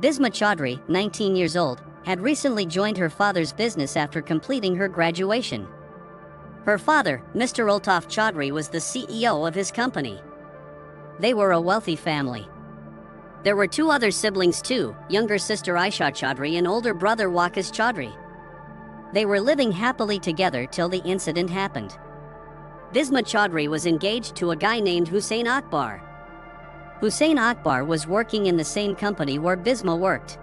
Bisma Chaudhry, 19 years old, had recently joined her father's business after completing her graduation. Her father, Mr. Altaf Chaudhry, was the CEO of his company. They were a wealthy family. There were two other siblings too, younger sister Aisha Chaudhry and older brother Waqas Chaudhry. They were living happily together till the incident happened. Bisma Chaudhry was engaged to a guy named Hussain Akbar. Hussain Akbar was working in the same company where Bisma worked.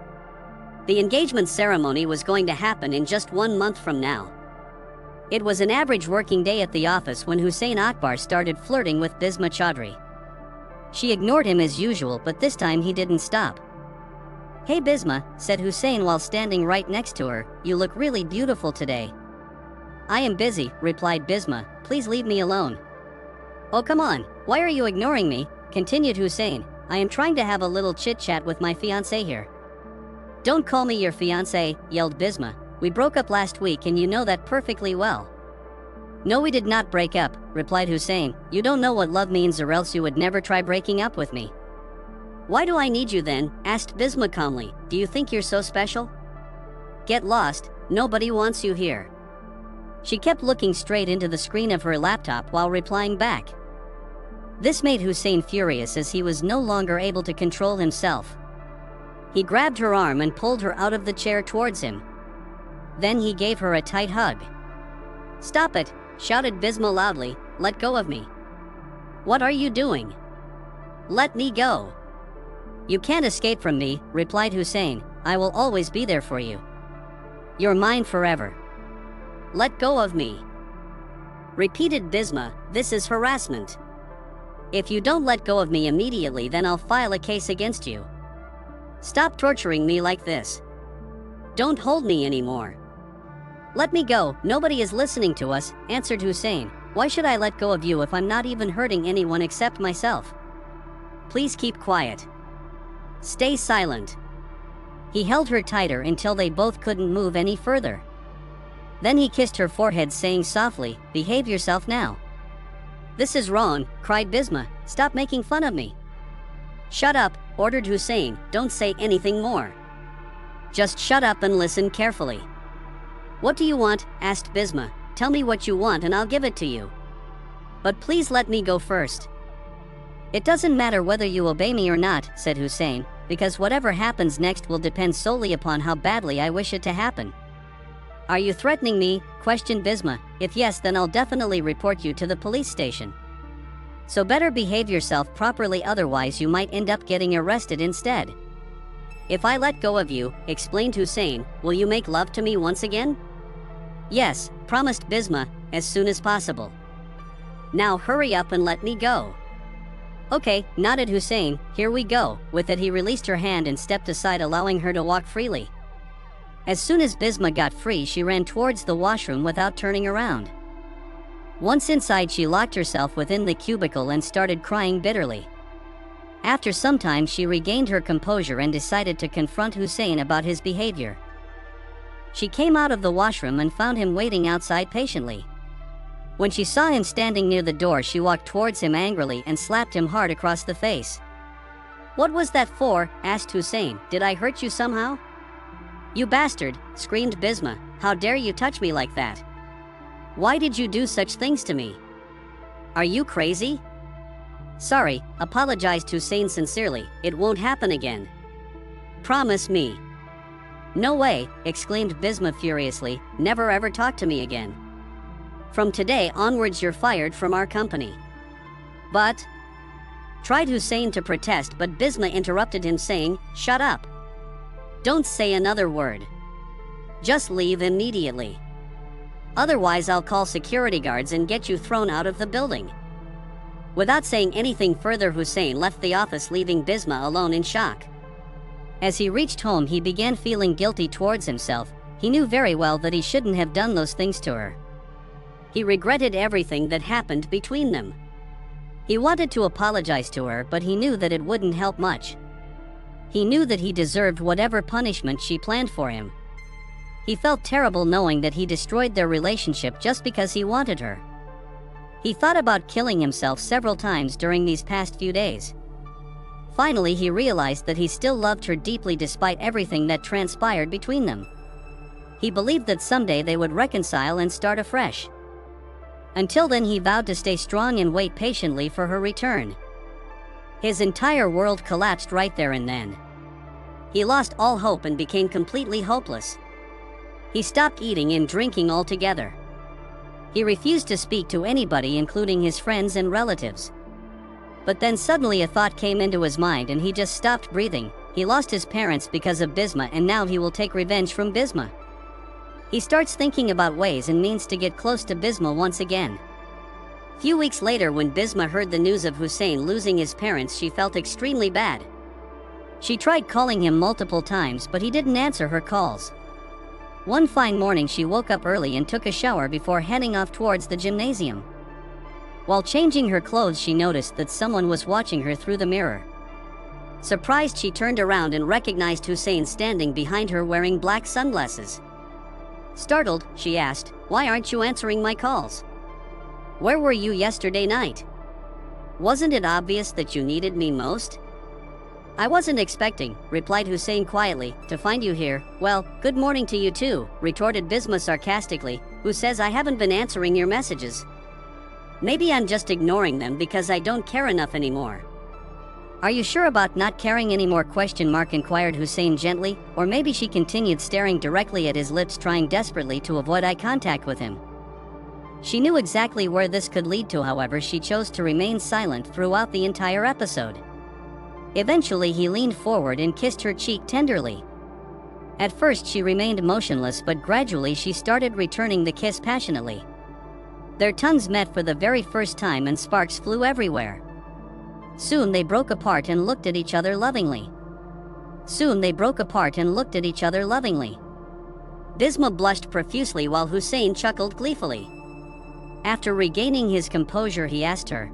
The engagement ceremony was going to happen in just 1 month from now. It was an average working day at the office when Hussain Akbar started flirting with Bisma Chaudhry. She ignored him as usual, but this time he didn't stop. "Hey Bisma," said Hussain while standing right next to her, "you look really beautiful today." "I am busy," replied Bisma, "please leave me alone." "Oh come on, why are you ignoring me?" continued Hussain. "I am trying to have a little chit-chat with my fiancé here." "Don't call me your fiancé," yelled Bisma. "We broke up last week and you know that perfectly well." "No, we did not break up," replied Hussain. "You don't know what love means, or else you would never try breaking up with me." "Why do I need you then?" asked Bisma calmly. "Do you think you're so special?" "Get lost, nobody wants you here." She kept looking straight into the screen of her laptop while replying back. This made Hussain furious, as he was no longer able to control himself. He grabbed her arm and pulled her out of the chair towards him. Then he gave her a tight hug. "Stop it," shouted Bisma loudly. "Let go of me." "What are you doing? Let me go." "You can't escape from me," replied Hussain. "I will always be there for you. You're mine forever. Let go of me," repeated Bisma. "This is harassment. If you don't let go of me immediately, then I'll file a case against you. Stop torturing me like this. Don't hold me anymore." "Let me go, nobody is listening to us," answered Hussain. "Why should I let go of you if I'm not even hurting anyone except myself? Please keep quiet. Stay silent." He held her tighter until they both couldn't move any further. Then he kissed her forehead, saying softly, "Behave yourself now." "This is wrong," cried Bisma. "Stop making fun of me." "Shut up," ordered Hussain. "Don't say anything more. Just shut up and listen carefully." "What do you want?" asked Bisma. "Tell me what you want and I'll give it to you. But please let me go first." "It doesn't matter whether you obey me or not," said Hussain, "because whatever happens next will depend solely upon how badly I wish it to happen." "Are you threatening me?" questioned Bisma. "If yes, then I'll definitely report you to the police station. So better behave yourself properly, otherwise you might end up getting arrested instead." "If I let go of you," explained Hussain, "will you make love to me once again?" "Yes," promised Bisma, "as soon as possible. Now hurry up and let me go." "Okay," nodded Hussain, "here we go." With it he released her hand and stepped aside, allowing her to walk freely. As soon as Bisma got free, she ran towards the washroom without turning around. Once inside, she locked herself within the cubicle and started crying bitterly. After some time, she regained her composure and decided to confront Hussain about his behavior. She came out of the washroom and found him waiting outside patiently. When she saw him standing near the door, she walked towards him angrily and slapped him hard across the face. "What was that for?" asked Hussain. "Did I hurt you somehow?" "You bastard," screamed Bisma. "How dare you touch me like that? Why did you do such things to me? Are you crazy?" "Sorry," apologized Hussain sincerely. "It won't happen again. Promise me." "No way," exclaimed Bisma furiously. "Never ever talk to me again. From today onwards you're fired from our company." "But," tried Hussain to protest, but Bisma interrupted him, saying, "Shut up. Don't say another word. Just leave immediately. Otherwise I'll call security guards and get you thrown out of the building." Without saying anything further, Hussain left the office, leaving Bisma alone in shock. As he reached home, he began feeling guilty towards himself. He knew very well that he shouldn't have done those things to her. He regretted everything that happened between them. He wanted to apologize to her, but he knew that it wouldn't help much. He knew that he deserved whatever punishment she planned for him. He felt terrible knowing that he destroyed their relationship just because he wanted her. He thought about killing himself several times during these past few days. Finally, he realized that he still loved her deeply despite everything that transpired between them. He believed that someday they would reconcile and start afresh. Until then, he vowed to stay strong and wait patiently for her return. His entire world collapsed right there and then. He lost all hope and became completely hopeless. He stopped eating and drinking altogether. He refused to speak to anybody, including his friends and relatives. But then suddenly a thought came into his mind and he just stopped breathing. He lost his parents because of Bisma, and now he will take revenge from Bisma. He starts thinking about ways and means to get close to Bisma once again. Few weeks later, when Bisma heard the news of Hussain losing his parents, she felt extremely bad. She tried calling him multiple times, but he didn't answer her calls. One fine morning, she woke up early and took a shower before heading off towards the gymnasium. While changing her clothes, she noticed that someone was watching her through the mirror. Surprised, she turned around and recognized Hussain standing behind her wearing black sunglasses. Startled, she asked, "Why aren't you answering my calls? Where were you yesterday night? Wasn't it obvious that you needed me most?" "I wasn't expecting," replied Hussain quietly, "to find you here." "Well, good morning to you too," retorted Bisma sarcastically. "Who says I haven't been answering your messages? Maybe I'm just ignoring them because I don't care enough anymore." "Are you sure about not caring anymore?" Inquired Hussain gently, or maybe she continued staring directly at his lips, trying desperately to avoid eye contact with him. She knew exactly where this could lead to, however, she chose to remain silent throughout the entire episode. Eventually, he leaned forward and kissed her cheek tenderly. At first, she remained motionless, but gradually she started returning the kiss passionately. Their tongues met for the very first time and sparks flew everywhere. Soon they broke apart and looked at each other lovingly. Bisma blushed profusely while Hussain chuckled gleefully. After regaining his composure, he asked her,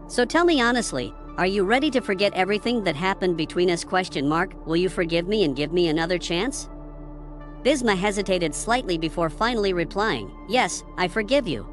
"So tell me honestly, are you ready to forget everything that happened between us? Will you forgive me and give me another chance?" Bisma hesitated slightly before finally replying, "Yes, I forgive you."